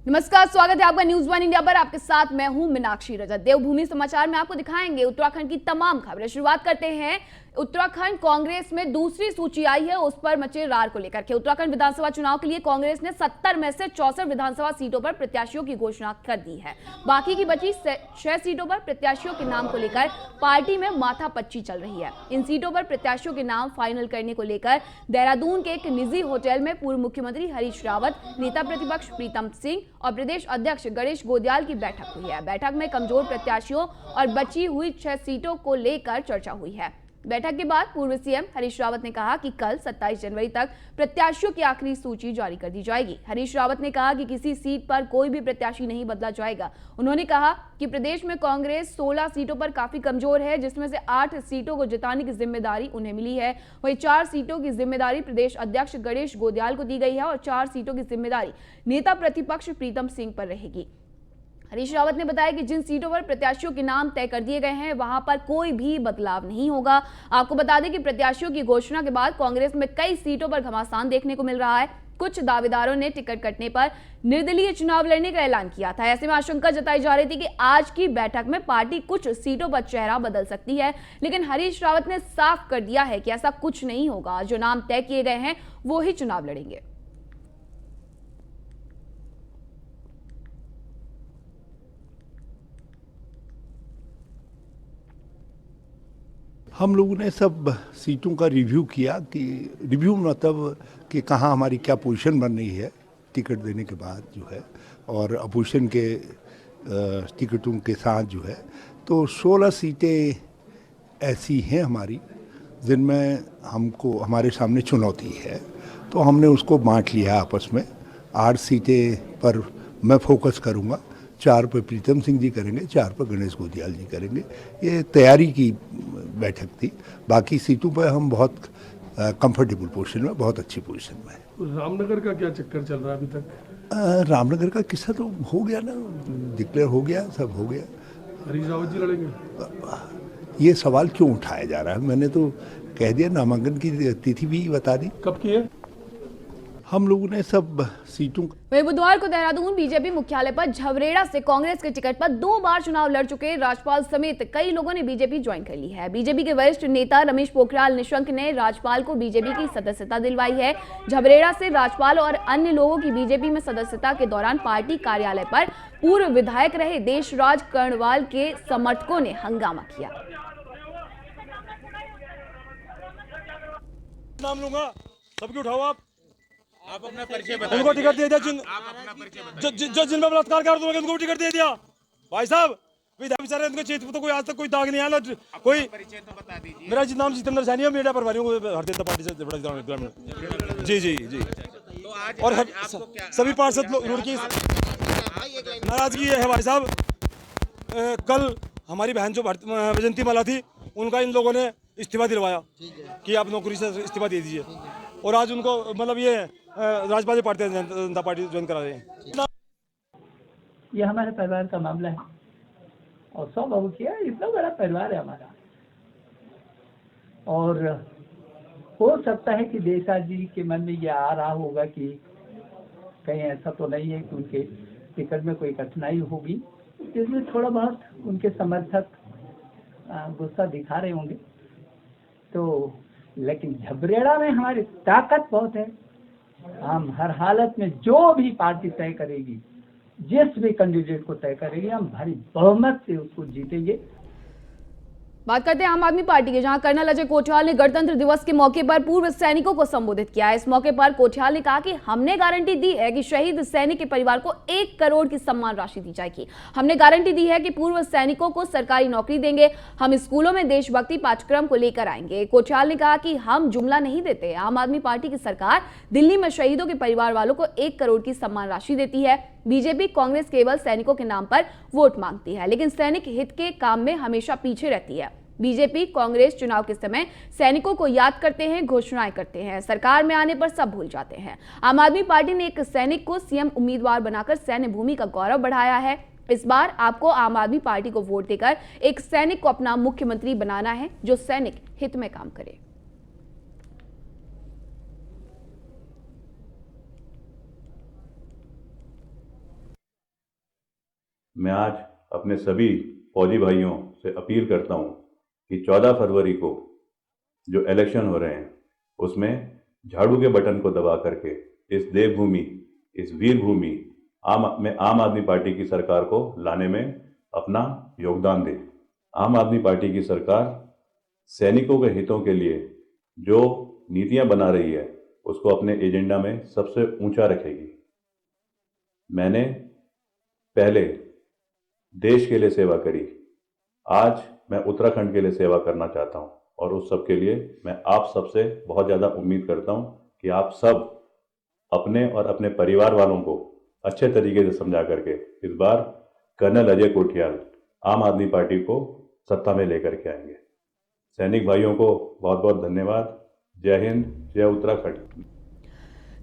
नमस्कार, स्वागत है आपका न्यूज वन इंडिया पर। आपके साथ मैं हूं मीनाक्षी रजत। देवभूमि समाचार में आपको दिखाएंगे उत्तराखंड की तमाम खबरें। शुरुआत करते हैं उत्तराखंड कांग्रेस में दूसरी सूची आई है, उस पर मचे रार को लेकर के। उत्तराखंड विधानसभा चुनाव के लिए कांग्रेस ने 70 में से 64 विधानसभा सीटों पर प्रत्याशियों की घोषणा कर दी है। बाकी की बची 6 सीटों पर प्रत्याशियों के नाम को लेकर पार्टी में माथापच्ची चल रही है। इन सीटों पर प्रत्याशियों के नाम फाइनल करने को लेकर देहरादून के एक निजी होटल में पूर्व मुख्यमंत्री हरीश रावत, नेता प्रतिपक्ष प्रीतम सिंह और प्रदेश अध्यक्ष गणेश गोदियाल की बैठक हुई है। बैठक में कमजोर प्रत्याशियों और बची हुई 6 सीटों को लेकर चर्चा हुई है। बैठक के बाद पूर्व सीएम हरीश रावत ने कहा कि कल 27 जनवरी तक प्रत्याशियों की आखिरी सूची जारी कर दी जाएगी। हरीश रावत ने कहा कि किसी सीट पर कोई भी प्रत्याशी नहीं बदला जाएगा। उन्होंने कहा कि प्रदेश में कांग्रेस 16 सीटों पर काफी कमजोर है, जिसमें से 8 सीटों को जिताने की जिम्मेदारी उन्हें मिली है। वहीं 4 सीटों की जिम्मेदारी प्रदेश अध्यक्ष गणेश गोदियाल को दी गई है और 4 सीटों की जिम्मेदारी नेता प्रतिपक्ष प्रीतम सिंह पर रहेगी। हरीश रावत ने बताया कि जिन सीटों पर प्रत्याशियों के नाम तय कर दिए गए हैं वहां पर कोई भी बदलाव नहीं होगा। आपको बता दें कि प्रत्याशियों की घोषणा के बाद कांग्रेस में कई सीटों पर घमासान देखने को मिल रहा है। कुछ दावेदारों ने टिकट कटने पर निर्दलीय चुनाव लड़ने का ऐलान किया था। ऐसे में आशंका जताई जा रही थी कि आज की बैठक में पार्टी कुछ सीटों पर चेहरा बदल सकती है, लेकिन हरीश रावत ने साफ कर दिया है कि ऐसा कुछ नहीं होगा। जो नाम तय किए गए हैं वो ही चुनाव लड़ेंगे। हम लोगों ने सब सीटों का रिव्यू किया कि रिव्यू मतलब कि कहाँ हमारी क्या पोजीशन बन रही है टिकट देने के बाद जो है, और अपोजिशन के टिकटों के साथ जो है। तो 16 सीटें ऐसी हैं हमारी जिनमें हमको हमारे सामने चुनौती है, तो हमने उसको बांट लिया आपस में। 8 सीटें पर मैं फोकस करूँगा, 4 पर प्रीतम सिंह जी करेंगे, 4 पर गणेश गोदियाल जी करेंगे। ये तैयारी की बैठक थी। बाकी सीटों पर हम बहुत कंफर्टेबल पोजीशन में, बहुत अच्छी पोजीशन में है। रामनगर का क्या चक्कर चल रहा है अभी तक? रामनगर का किस्सा तो हो गया ना, डिक्लेयर हो गया, सब हो गया। हरीश रावत जी लड़ेंगे? ये सवाल क्यों उठाया जा रहा है? मैंने तो कह दिया, नामांकन की तिथि भी बता दी। कब की है? हम लोगों ने सब सीटों। वहीं बुधवार को देहरादून बीजेपी मुख्यालय पर झबरेड़ा से कांग्रेस के टिकट पर 2 बार चुनाव लड़ चुके राज्यपाल समेत कई लोगों ने बीजेपी ज्वाइन कर ली है। बीजेपी के वरिष्ठ नेता रमेश पोखरियाल निशंक ने राज्यपाल को बीजेपी की सदस्यता दिलवाई है। झबरेड़ा से राज्यपाल और अन्य लोगों की बीजेपी में सदस्यता के दौरान पार्टी कार्यालय पर पूर्व विधायक रहे देशराज कर्णवाल के समर्थकों ने हंगामा किया। नाम लूंगा, सबकी उठाओ आप अपना परिचय बताओ। उनको टिकट दे दिया, जो जिन पर बलात्कार कर दोगे उनको टिकट दे दिया। भाई साहब बेचारे, उनके चेहरे तो कोई आज तक कोई दाग नहीं आया। कोई परिचय तो बता दीजिए। मेरा नाम जितेंद्र सैनी है, मीडिया प्रभारी हूँ भारतीय जनता पार्टी से। जी जी जी। तो आज और सभी पार्षद लोग की नाराजगी है भाई साहब। कल हमारी बहन जो वैजंती माला थी, उनका इन लोगों ने इस्तीफा दिलवाया कि आप नौकरी से इस्तीफा दे दीजिए, और आज उनको मतलब ये राज्यपाल पार्टी जनता पार्टी ज्वाइन करा रहे हैं। ये हमारे परिवार का मामला है और 100 बहू किया, इतना बड़ा परिवार है हमारा। और हो सकता है कि देशा जी के मन में ये आ रहा होगा कि कहीं ऐसा तो नहीं है कि उनके टिकट में कोई कठिनाई होगी, इसमें थोड़ा बहुत उनके समर्थक गुस्सा दिखा रहे होंगे। तो लेकिन झबरेड़ा में हमारी ताकत बहुत है। हम हर हालत में जो भी पार्टी तय करेगी, जिस भी कैंडिडेट को तय करेगी, हम भारी बहुमत से उसको जीतेंगे। बात करते हैं आम आदमी पार्टी के, जहां कर्नल अजय कोठियाल ने गणतंत्र दिवस के मौके पर पूर्व सैनिकों को संबोधित किया। इस मौके पर कोठियाल ने कहा कि हमने गारंटी दी है कि शहीद सैनिक के परिवार को 1 करोड़ की सम्मान राशि दी जाएगी। हमने गारंटी दी है कि पूर्व सैनिकों को सरकारी नौकरी देंगे। हम स्कूलों में देशभक्ति पाठ्यक्रम को लेकर आएंगे। कोठियाल ने कहा कि हम जुमला नहीं देते। आम आदमी पार्टी की सरकार दिल्ली में शहीदों के परिवार वालों को 1 करोड़ की सम्मान राशि देती है। बीजेपी कांग्रेस केवल सैनिकों के नाम पर वोट मांगती है, लेकिन सैनिक हित के काम में हमेशा पीछे रहती है। बीजेपी कांग्रेस चुनाव के समय सैनिकों को याद करते हैं, घोषणाएं करते हैं, सरकार में आने पर सब भूल जाते हैं। आम आदमी पार्टी ने एक सैनिक को सीएम उम्मीदवार बनाकर सैन्य भूमि का गौरव बढ़ाया है। इस बार आपको आम आदमी पार्टी को वोट देकर एक सैनिक को अपना मुख्यमंत्री बनाना है, जो सैनिक हित में काम करे। मैं आज अपने सभी फौजी भाइयों से अपील करता हूं कि 14 फरवरी को जो इलेक्शन हो रहे हैं उसमें झाड़ू के बटन को दबा करके इस देवभूमि, इस वीर भूमि आम आदमी पार्टी की सरकार को लाने में अपना योगदान दें। आम आदमी पार्टी की सरकार सैनिकों के हितों के लिए जो नीतियां बना रही है उसको अपने एजेंडा में सबसे ऊंचा रखेगी। मैंने पहले देश के लिए सेवा करी, आज मैं उत्तराखंड के लिए सेवा करना चाहता हूं और उस सब के लिए मैं आप सबसे बहुत ज़्यादा उम्मीद करता हूं कि आप सब अपने और अपने परिवार वालों को अच्छे तरीके से समझा करके इस बार कर्नल अजय कोठियाल आम आदमी पार्टी को सत्ता में लेकर के आएंगे। सैनिक भाइयों को बहुत बहुत धन्यवाद। जय हिंद, जय उत्तराखंड।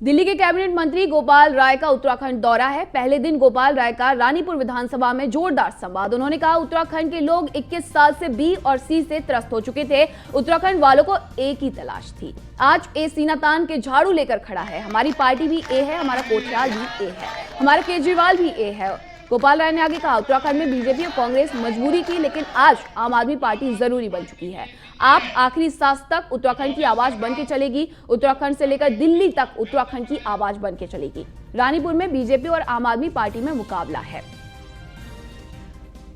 दिल्ली के कैबिनेट मंत्री गोपाल राय का उत्तराखंड दौरा है। पहले दिन गोपाल राय का रानीपुर विधानसभा में जोरदार संवाद। उन्होंने कहा उत्तराखंड के लोग 21 साल से बी और सी से त्रस्त हो चुके थे। उत्तराखंड वालों को ए की तलाश थी। आज ए सीना तान के झाड़ू लेकर खड़ा है। हमारी पार्टी भी ए है, हमारा कोठियाल भी ए है, हमारा केजरीवाल भी ए है। गोपाल राय ने आगे कहा उत्तराखंड में बीजेपी और कांग्रेस मजबूरी की, लेकिन आज आम आदमी पार्टी जरूरी बन चुकी है। आप आखिरी सांस तक उत्तराखंड की आवाज बन के चलेगी। उत्तराखंड से लेकर दिल्ली तक उत्तराखंड की आवाज बन के चलेगी। रानीपुर में बीजेपी और आम आदमी पार्टी में मुकाबला है।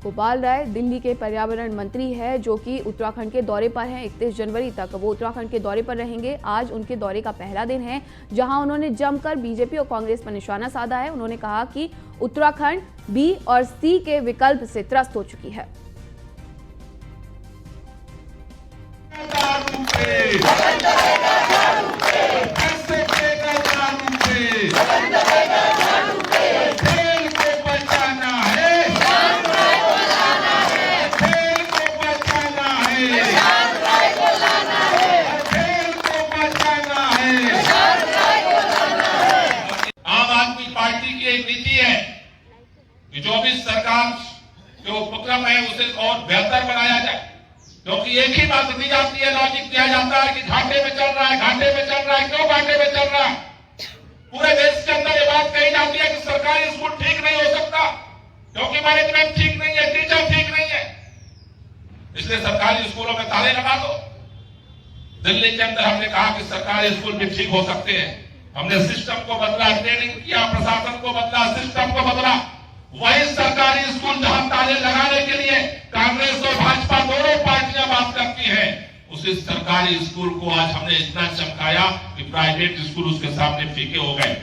गोपाल राय दिल्ली के पर्यावरण मंत्री है जो कि उत्तराखंड के दौरे पर हैं। 31 जनवरी तक वो उत्तराखंड के दौरे पर रहेंगे। आज उनके दौरे का पहला दिन है जहां उन्होंने जमकर बीजेपी और कांग्रेस पर निशाना साधा है। उन्होंने कहा कि उत्तराखंड बी और सी के विकल्प से त्रस्त हो चुकी है। जो भी सरकार जो उपक्रम है उसे और बेहतर बनाया जाए, क्योंकि एक ही बात दी जाती है, लॉजिक दिया जाता है कि घाटे में चल रहा है, घाटे में चल रहा है। क्यों घाटे में चल रहा है? पूरे देश के अंदर ये बात कही जाती है कि सरकारी स्कूल ठीक नहीं हो सकता क्योंकि मैनेजमेंट ठीक नहीं है, टीचर ठीक नहीं है, इसलिए सरकारी स्कूलों में ताले लगा दो। दिल्ली के अंदर हमने कहा कि सरकारी स्कूल भी ठीक हो सकते हैं। हमने सिस्टम को बदला, ट्रेनिंग किया, प्रशासन को बदला, सिस्टम को बदला। वही सरकारी स्कूल जहां ताले लगाने के लिए कांग्रेस और भाजपा दोनों पार्टियां बात करती हैं, उसी सरकारी स्कूल को आज हमने इतना चमकाया कि प्राइवेट स्कूल उसके सामने फीके हो गए।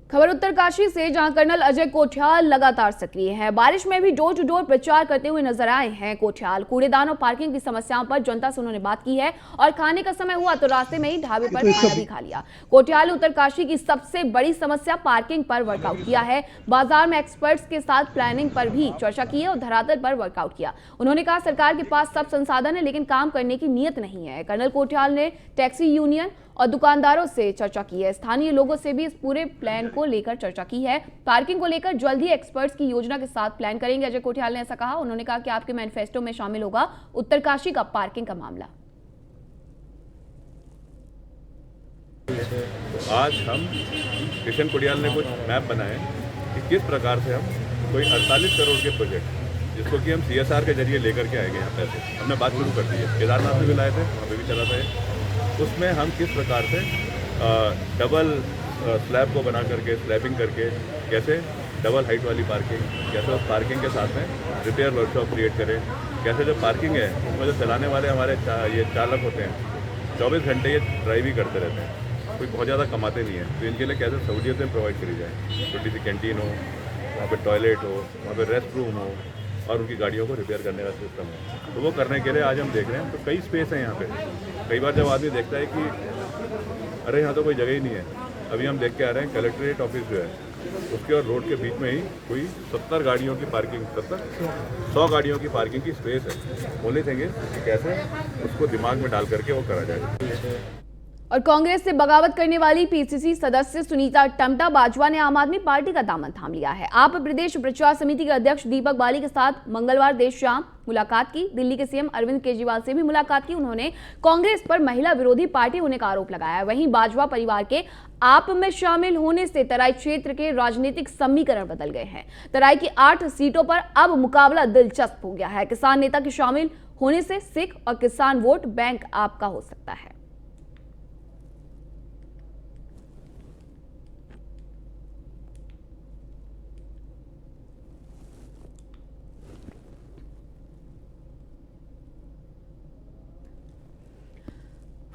खबर उत्तरकाशी से जहां कर्नल अजय कोठियाल लगातार सक्रिय हैं। बारिश में भी डोर टू डोर प्रचार करते हुए नजर आए हैं कोठियाल। कूड़ेदान और पार्किंग की समस्याओं पर जनता से उन्होंने बात की है और खाने का समय हुआ तो रास्ते में ही ढाबे पर खाना भी खा लिया। कोठियाल ने उत्तरकाशी की सबसे बड़ी समस्या पार्किंग पर वर्कआउट किया है। बाजार में एक्सपर्ट्स के साथ प्लानिंग पर भी चर्चा की है और धरातल पर वर्कआउट किया। उन्होंने कहा सरकार के पास सब संसाधन है लेकिन काम करने की नीयत नहीं है। कर्नल कोठियाल ने टैक्सी यूनियन और दुकानदारों से चर्चा की है। स्थानीय लोगों से भी इस पूरे प्लान को लेकर चर्चा की है। पार्किंग को लेकर जल्द ही एक्सपर्ट्स की योजना के साथ प्लान करेंगे। अजय कोठियाल ने ऐसा कहा। उन्होंने कहा कि आपके मैनिफेस्टो में शामिल होगा उत्तरकाशी का पार्किंग का मामला। तो आज हम किशन कोठियाल ने कुछ मैप बनाए कि किस प्रकार से हम कोई 48 करोड़ के प्रोजेक्ट जिसको कि हम CSR के जरिए लेकर के आएंगे, यहाँ पैसे हमने बात शुरू कर दी है। केदारनाथ में भी लाए थे, वहाँ पे भी चला था। उसमें हम किस प्रकार से डबल स्लैब को बना करके स्लैबिंग करके कैसे डबल हाइट वाली पार्किंग, कैसे उस पार्किंग के साथ में रिपेयर वर्कशॉप क्रिएट करें, कैसे जो पार्किंग है उसमें जो चलाने वाले हमारे ये चालक होते हैं 24 घंटे ये ड्राइव ही करते रहते हैं, कोई बहुत ज़्यादा कमाते नहीं है। तो इनके लिए कैसे सहूलियतें प्रोवाइड करी जाए, छोटी सी कैंटीन हो, वहाँ पर टॉयलेट हो, वहाँ पर रेस्ट रूम हो और उनकी गाड़ियों को रिपेयर करने का सिस्टम है। तो वो करने के लिए आज हम देख रहे हैं। तो कई स्पेस हैं यहाँ पे। कई बार जब आदमी देखता है कि अरे यहाँ तो कोई जगह ही नहीं है, अभी हम देख के आ रहे हैं कलेक्ट्रेट ऑफिस जो है उसके और रोड के बीच में ही कोई 70 गाड़ियों की पार्किंग, 100 गाड़ियों की पार्किंग की स्पेस है। बोले थे कि कैसे उसको दिमाग में डाल करके वो करा जाए। और कांग्रेस से बगावत करने वाली पीसीसी सदस्य सुनीता टम्टा बाजवा ने आम आदमी पार्टी का दामन थाम लिया है। आप प्रदेश प्रचार समिति के अध्यक्ष दीपक बाली के साथ मंगलवार देर शाम मुलाकात की। दिल्ली के सीएम अरविंद केजरीवाल से भी मुलाकात की। उन्होंने कांग्रेस पर महिला विरोधी पार्टी होने का आरोप लगाया। वहीं बाजवा परिवार के आप में शामिल होने से तराई क्षेत्र के राजनीतिक समीकरण बदल गए हैं। तराई की 8 सीटों पर अब मुकाबला दिलचस्प हो गया है। किसान नेता के शामिल होने से सिख और किसान वोट बैंक आपका हो सकता है।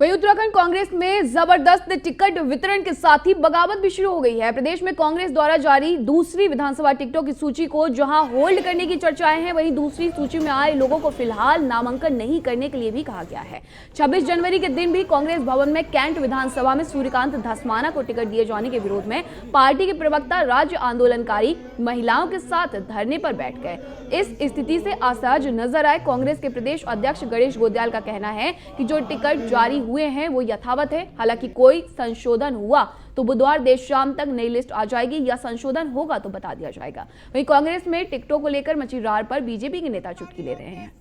वहीं उत्तराखंड कांग्रेस में जबरदस्त टिकट वितरण के साथ ही बगावत भी शुरू हो गई है। प्रदेश में कांग्रेस द्वारा जारी दूसरी विधानसभा टिकटों की सूची को जहां होल्ड करने की चर्चाएं हैं, वहीं दूसरी सूची में आए लोगों को फिलहाल नामांकन नहीं करने के लिए भी कहा गया है। 26 जनवरी के दिन भी कांग्रेस भवन में कैंट विधानसभा में सूर्यकांत धस्माना को टिकट दिए जाने के विरोध में पार्टी के प्रवक्ता राज्य आंदोलनकारी महिलाओं के साथ धरने पर बैठ गए। इस स्थिति से असहज नजर आए कांग्रेस के प्रदेश अध्यक्ष गणेश गोंदियाल का कहना है कि जो टिकट जारी हुए हैं वो यथावत है। हालांकि कोई संशोधन हुआ तो बुधवार देर शाम तक नई लिस्ट आ जाएगी या संशोधन होगा तो बता दिया जाएगा। वहीं कांग्रेस में टिकटों को लेकर मची रार पर बीजेपी के नेता चुटकी ले रहे हैं।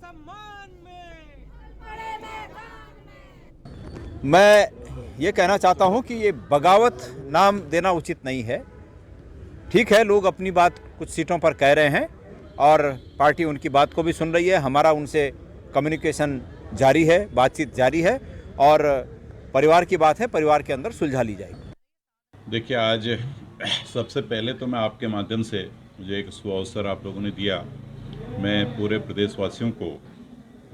मैं ये कहना चाहता हूं कि ये बगावत नाम देना उचित नहीं है। ठीक है, लोग अपनी बात कुछ सीटों पर कह रहे हैं और पार्टी उनकी बात को भी सुन रही है। हमारा उनसे कम्युनिकेशन जारी है, बातचीत जारी है और परिवार की बात है, परिवार के अंदर सुलझा ली जाएगी। देखिए, आज सबसे पहले तो मैं आपके माध्यम से, मुझे एक सुअवसर आप लोगों ने दिया, मैं पूरे प्रदेशवासियों को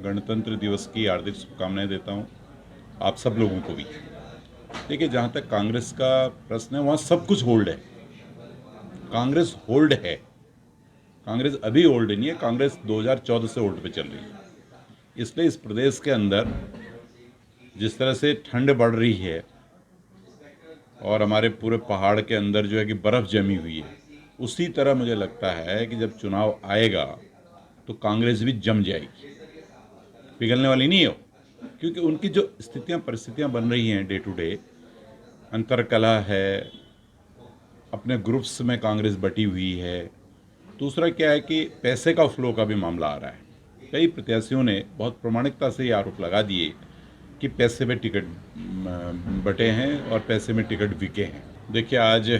गणतंत्र दिवस की हार्दिक शुभकामनाएं देता हूं, आप सब लोगों को भी। देखिए, जहां तक कांग्रेस का प्रश्न है, वहां सब कुछ होल्ड है। कांग्रेस होल्ड है, कांग्रेस अभी होल्ड नहीं है, कांग्रेस 2014 से होल्ड पे चल रही है। इसलिए इस प्रदेश के अंदर जिस तरह से ठंड बढ़ रही है और हमारे पूरे पहाड़ के अंदर जो है कि बर्फ़ जमी हुई है, उसी तरह मुझे लगता है कि जब चुनाव आएगा तो कांग्रेस भी जम जाएगी, पिघलने वाली नहीं हो। क्योंकि उनकी जो स्थितियां परिस्थितियां बन रही हैं डे टू डे, अंतरकलह है, अपने ग्रुप्स में कांग्रेस बटी हुई है। दूसरा क्या है कि पैसे का फ्लो का भी मामला आ रहा है। कई प्रत्याशियों ने बहुत प्रामाणिकता से ये आरोप लगा दिए कि पैसे में टिकट बटे हैं और पैसे में टिकट बिके हैं। देखिए, आज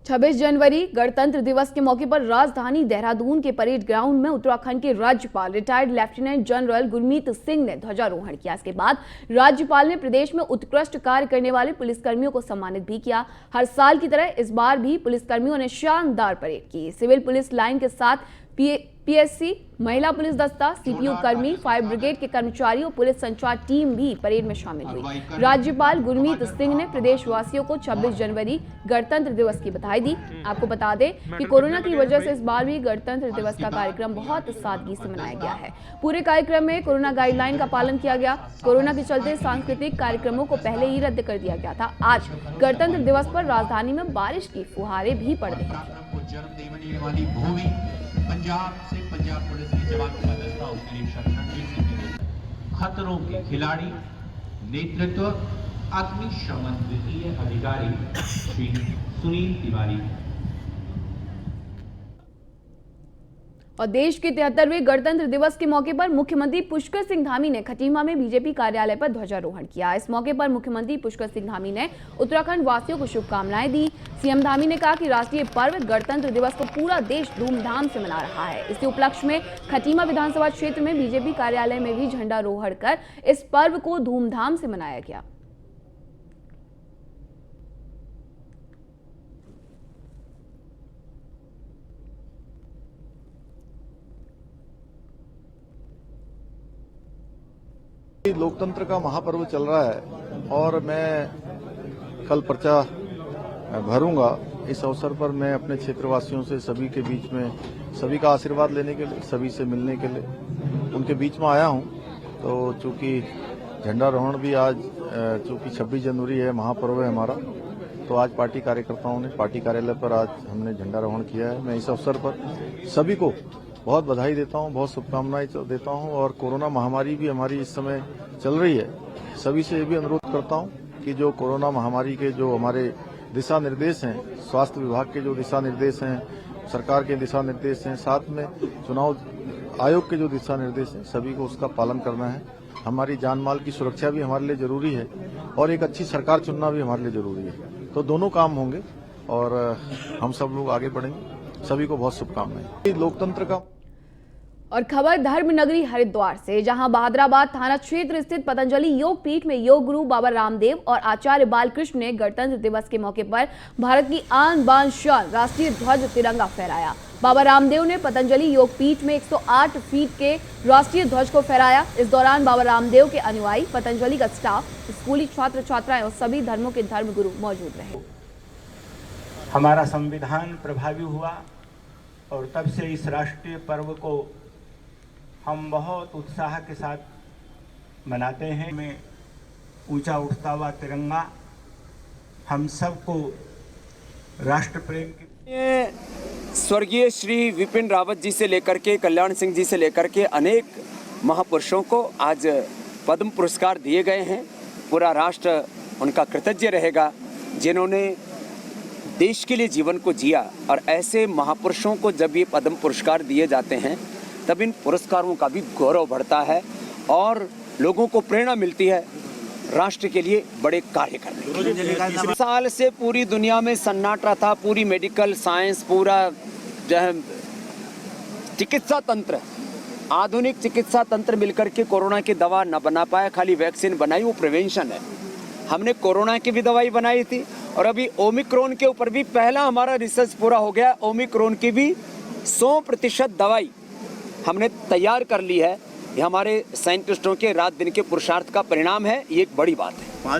26 जनवरी गणतंत्र दिवस के मौके पर राजधानी देहरादून के परेड ग्राउंड में उत्तराखंड के राज्यपाल retired lieutenant general Gurmeet Singh ने ध्वजारोहण किया। इसके बाद राज्यपाल ने प्रदेश में उत्कृष्ट कार्य करने वाले पुलिसकर्मियों को सम्मानित भी किया। हर साल की तरह इस बार भी पुलिसकर्मियों ने शानदार परेड की। सिविल पुलिस लाइन के साथ पीएससी, महिला पुलिस दस्ता, सीपीयू कर्मी, फायर ब्रिगेड के कर्मचारी और पुलिस संचार टीम भी परेड में शामिल हुई। राज्यपाल गुरमीत सिंह ने प्रदेशवासियों को 26 जनवरी गणतंत्र दिवस की बधाई दी। आपको बता दें कि कोरोना की वजह से इस बार भी गणतंत्र दिवस का कार्यक्रम बहुत सादगी से मनाया गया है। पूरे कार्यक्रम में कोरोना गाइडलाइन का पालन किया गया। कोरोना के चलते सांस्कृतिक कार्यक्रमों को पहले ही रद्द कर दिया गया था। आज गणतंत्र दिवस पर राजधानी में बारिश की फुहारें भी पड़ रही थी। पंजाब से पंजाब पुलिस के जवान का दस्ता उसके लिए शतरंजी से खतरों के खिलाड़ी नेतृत्व अग्निशमन द्वितीय अधिकारी श्री सुनील तिवारी। और देश के 73वें गणतंत्र दिवस के मौके पर मुख्यमंत्री पुष्कर सिंह धामी ने खटीमा में बीजेपी कार्यालय पर ध्वजारोहण किया। इस मौके पर मुख्यमंत्री पुष्कर सिंह धामी ने उत्तराखंड वासियों को शुभकामनाएं दी। सीएम धामी ने कहा कि राष्ट्रीय पर्व गणतंत्र दिवस को पूरा देश धूमधाम से मना रहा है। इसी उपलक्ष्य में खटीमा विधानसभा क्षेत्र में बीजेपी कार्यालय में भी झंडारोहण कर इस पर्व को धूमधाम से मनाया गया। लोकतंत्र का महापर्व चल रहा है और मैं कल पर्चा भरूंगा। इस अवसर पर मैं अपने क्षेत्रवासियों से सभी के बीच में सभी का आशीर्वाद लेने के लिए, सभी से मिलने के लिए उनके बीच में आया हूं। तो चूंकि झंडारोहण भी आज चूंकि 26 जनवरी है, महापर्व है हमारा, तो आज पार्टी कार्यकर्ताओं ने पार्टी कार्यालय पर आज हमने झंडारोहण किया है। मैं इस अवसर पर सभी को बहुत बधाई देता हूं, बहुत शुभकामनाएं देता हूं। और कोरोना महामारी भी हमारी इस समय चल रही है। सभी से ये भी अनुरोध करता हूं कि जो कोरोना महामारी के जो हमारे दिशा निर्देश हैं, स्वास्थ्य विभाग के जो दिशा निर्देश हैं, सरकार के दिशा निर्देश हैं, साथ में चुनाव आयोग के जो दिशा निर्देश हैं सभी को उसका पालन करना है। हमारी जान माल की सुरक्षा भी हमारे लिए जरूरी है और एक अच्छी सरकार चुनना भी हमारे लिए जरूरी है। तो दोनों काम होंगे और हम सब लोग आगे बढ़ेंगे। सभी को बहुत शुभकामनाएं। लोकतंत्र का और खबर धर्म नगरी हरिद्वार से, जहां बहादुराबाद थाना क्षेत्र स्थित पतंजलि योग पीठ में योग गुरु बाबा रामदेव और आचार्य बालकृष्ण ने गणतंत्र दिवस के मौके पर भारत की आन बान शान राष्ट्रीय ध्वज तिरंगा फहराया। बाबा रामदेव ने पतंजलि योग पीठ में 108 फीट के राष्ट्रीय ध्वज को फहराया। इस दौरान बाबा रामदेव के अनुयायी, पतंजलि का स्टाफ, स्कूली छात्र छात्राएं और सभी धर्मों के धर्मगुरु मौजूद रहे। हमारा संविधान प्रभावी हुआ और तब से इस राष्ट्रीय पर्व को हम बहुत उत्साह के साथ मनाते हैं। में ऊंचा उठता हुआ तिरंगा हम सबको राष्ट्र प्रेम की स्वर्गीय श्री विपिन रावत जी से लेकर के कल्याण सिंह जी से लेकर के अनेक महापुरुषों को आज पद्म पुरस्कार दिए गए हैं। पूरा राष्ट्र उनका कृतज्ञ रहेगा जिन्होंने देश के लिए जीवन को जिया। और ऐसे महापुरुषों को जब ये पद्म पुरस्कार दिए जाते हैं तब इन पुरस्कारों का भी गौरव बढ़ता है और लोगों को प्रेरणा मिलती है राष्ट्र के लिए बड़े कार्य करने। साल से पूरी दुनिया में सन्नाटा था, पूरी मेडिकल साइंस, पूरा चिकित्सा तंत्र, आधुनिक चिकित्सा तंत्र मिलकर के कोरोना की दवा न बना पाया, खाली वैक्सीन बनाई, वो प्रिवेंशन है। हमने कोरोना की भी दवाई बनाई थी और अभी ओमिक्रॉन के ऊपर भी पहला हमारा रिसर्च पूरा हो गया। ओमिक्रॉन की भी 100% दवाई हमने तैयार कर ली है। ये हमारे साइंटिस्टों के रात दिन के पुरुषार्थ का परिणाम है। ये एक बड़ी बात है।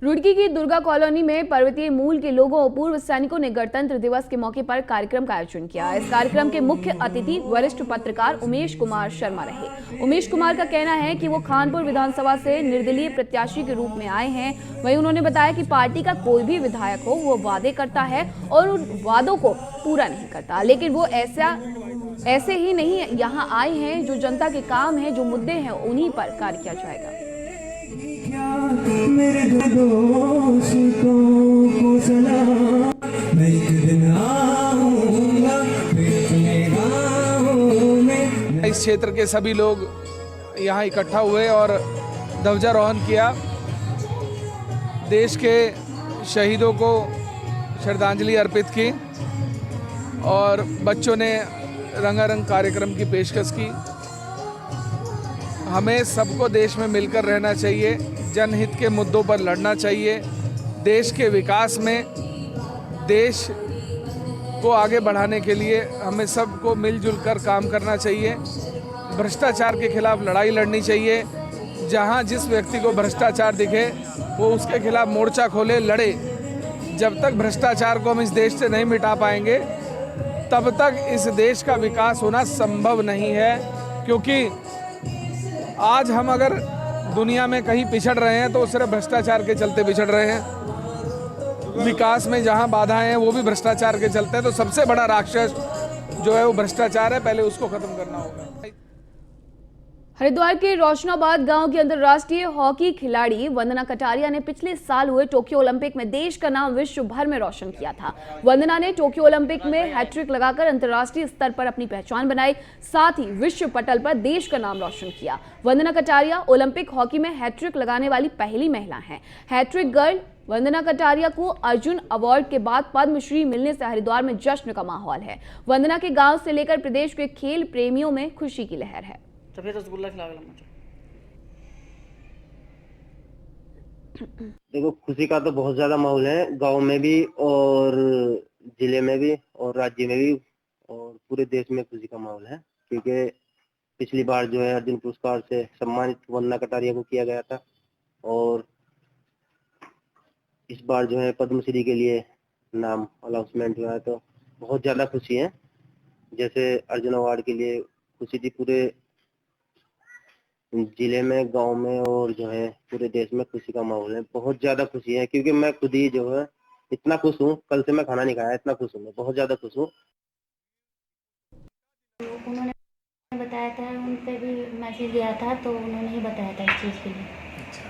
रुड़की की दुर्गा कॉलोनी में पर्वतीय मूल के लोगों और पूर्व सैनिकों ने गणतंत्र दिवस के मौके पर कार्यक्रम का आयोजन किया। इस कार्यक्रम के मुख्य अतिथि वरिष्ठ पत्रकार उमेश कुमार शर्मा रहे। उमेश कुमार का कहना है कि वो खानपुर विधानसभा से निर्दलीय प्रत्याशी के रूप में आए हैं। वहीं उन्होंने बताया कि पार्टी का कोई भी विधायक हो वो वादे करता है और उन वादों को पूरा नहीं करता, लेकिन वो ऐसे ही नहीं यहाँ आए हैं। जो जनता के काम है, जो मुद्दे हैं, उन्हीं पर कार्य किया जाएगा। इस क्षेत्र के सभी लोग यहाँ इकट्ठा हुए और ध्वजारोहण किया। देश के शहीदों को श्रद्धांजलि अर्पित की और बच्चों ने रंगारंग कार्यक्रम की पेशकश की। हमें सबको देश में मिलकर रहना चाहिए, जनहित के मुद्दों पर लड़ना चाहिए। देश के विकास में, देश को आगे बढ़ाने के लिए हमें सबको मिलजुल कर काम करना चाहिए। भ्रष्टाचार के खिलाफ लड़ाई लड़नी चाहिए। जहां जिस व्यक्ति को भ्रष्टाचार दिखे वो उसके खिलाफ मोर्चा खोले, लड़े। जब तक भ्रष्टाचार को हम इस देश से नहीं मिटा पाएंगे तब तक इस देश का विकास होना संभव नहीं है। क्योंकि आज हम अगर दुनिया में कहीं पिछड़ रहे हैं तो सिर्फ भ्रष्टाचार के चलते पिछड़ रहे हैं। विकास में जहां बाधाएं हैं वो भी भ्रष्टाचार के चलते हैं। तो सबसे बड़ा राक्षस जो है वो भ्रष्टाचार है, पहले उसको खत्म करना होगा। हरिद्वार के रोशनाबाद गांव की अंतर्राष्ट्रीय हॉकी खिलाड़ी वंदना कटारिया ने पिछले साल हुए टोक्यो ओलंपिक में देश का नाम विश्व भर में रोशन किया था। वंदना ने टोक्यो ओलंपिक में हैट्रिक लगाकर अंतर्राष्ट्रीय स्तर पर अपनी पहचान बनाई, साथ ही विश्व पटल पर देश का नाम रोशन किया। वंदना कटारिया ओलंपिक हॉकी में हैट्रिक लगाने वाली पहली महिला हैं। हैट्रिक गर्ल वंदना कटारिया को अर्जुन अवार्ड के बाद पद्मश्री मिलने से हरिद्वार में जश्न का माहौल है। वंदना के गांव से लेकर प्रदेश के खेल प्रेमियों में खुशी की लहर है। रसगुल्ला खिला मुझे। देखो, खुशी का तो बहुत ज्यादा माहौल है गांव में भी और जिले में भी और राज्य में भी और पूरे देश में खुशी का माहौल है। क्योंकि पिछली बार जो है अर्जुन पुरस्कार से सम्मानित वंदना कटारिया को किया गया था और इस बार जो है पद्मश्री के लिए नाम अनाउंसमेंट हुआ है। तो बहुत ज्यादा खुशी है। जैसे अर्जुन अवार्ड के लिए खुशी थी, पूरे जिले में, गांव में और जो है पूरे देश में खुशी का माहौल है। बहुत ज्यादा खुशी है क्योंकि मैं खुद ही जो है इतना खुश हूँ, कल से मैं खाना नहीं खाया, इतना खुश हूँ मैं, बहुत ज्यादा खुश हूँ। उन्होंने बताया था, उन पे भी मैसेज दिया था तो उन्होंने ही बताया था इस चीज़ के लिए। अच्छा,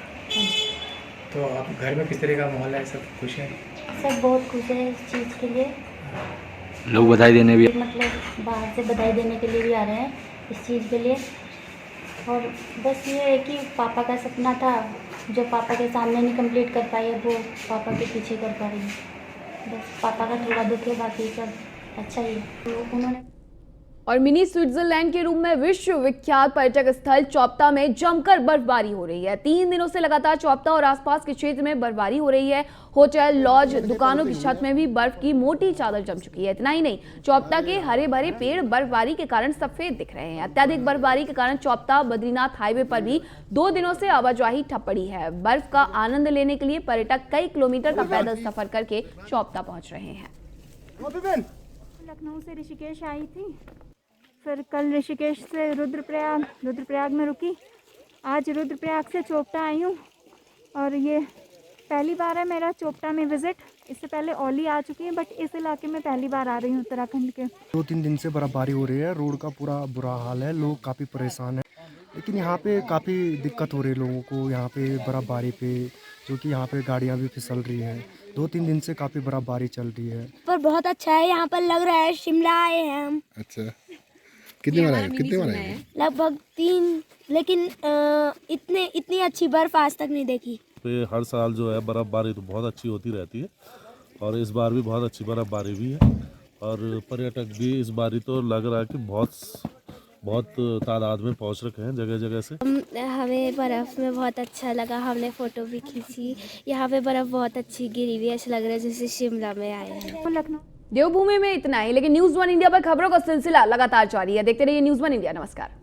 तो आप घर में किस तरह का माहौल है? सब खुश हैं? सब बहुत खुश है इस चीज़ के लिए। लोग बधाई देने भी मतलब बाहर से बधाई देने के लिए भी आ रहे हैं इस चीज़ के लिए। और बस ये है कि पापा का सपना था जो पापा के सामने नहीं कंप्लीट कर पाई है, वो पापा के पीछे कर पा रही है। बस पापा का थोड़ा दुख है, बाकी सब अच्छा ही है। तो उन्होंने और मिनी स्विट्जरलैंड के रूप में विश्व विख्यात पर्यटक स्थल चौपता में जमकर बर्फबारी हो रही है। 3 दिनों से लगातार चौपता और आसपास के क्षेत्र में बर्फबारी हो रही है। होटल, लॉज, दुकानों की छत में भी बर्फ की मोटी चादर जम चुकी है। इतना ही नहीं, चौपता के हरे भरे पेड़ बर्फबारी के कारण सफेद दिख रहे हैं। अत्यधिक बर्फबारी के कारण चौपता बद्रीनाथ हाईवे पर भी 2 दिनों से आवाजाही ठप पड़ी है। बर्फ का आनंद लेने के लिए पर्यटक कई किलोमीटर का पैदल सफर करके चौपता पहुंच रहे हैं। लखनऊ से ऋषिकेश आई थी, फिर कल ऋषिकेश से रुद्रप्रयाग में रुकी, आज रुद्रप्रयाग से चोपता आई हूँ और ये पहली बार है मेरा चोपता में विजिट। इससे पहले औली आ चुकी है, बट इस इलाके में पहली बार आ रही हूँ उत्तराखंड के। 2-3 दिन से बर्फबारी हो रही है, रोड का पूरा बुरा हाल है, लोग काफ़ी परेशान हैं। लेकिन यहाँ पे काफ़ी दिक्कत हो रही है लोगों को, यहाँ पे बर्फबारी पे, जो कि यहाँ पे गाड़ियाँ भी फिसल रही हैं। 2-3 दिन से काफ़ी बर्फबारी चल रही है। पर बहुत अच्छा है, यहाँ पर लग रहा है शिमला आए हैं हम। अच्छा, कितने बार आए? लगभग 3, लेकिन इतनी अच्छी बर्फ आज तक नहीं देखी। पे हर साल जो है बर्फबारी तो बहुत अच्छी होती रहती है और इस बार भी बहुत अच्छी बर्फबारी भी है और पर्यटक भी इस बारी तो लग रहा है कि बहुत तादाद में पहुंच रखे हैं जगह जगह से। हमें बर्फ में बहुत अच्छा लगा, हमने फोटो भी खींची। यहाँ पे बर्फ बहुत अच्छी गिरी हुई है, ऐसा लग रहा है जैसे शिमला में आए हैं। लखनऊ देवभूमि में इतना ही, लेकिन न्यूज़ 1 इंडिया पर खबरों का सिलसिला लगातार जारी है। देखते रहिए न्यूज़ 1 इंडिया। नमस्कार।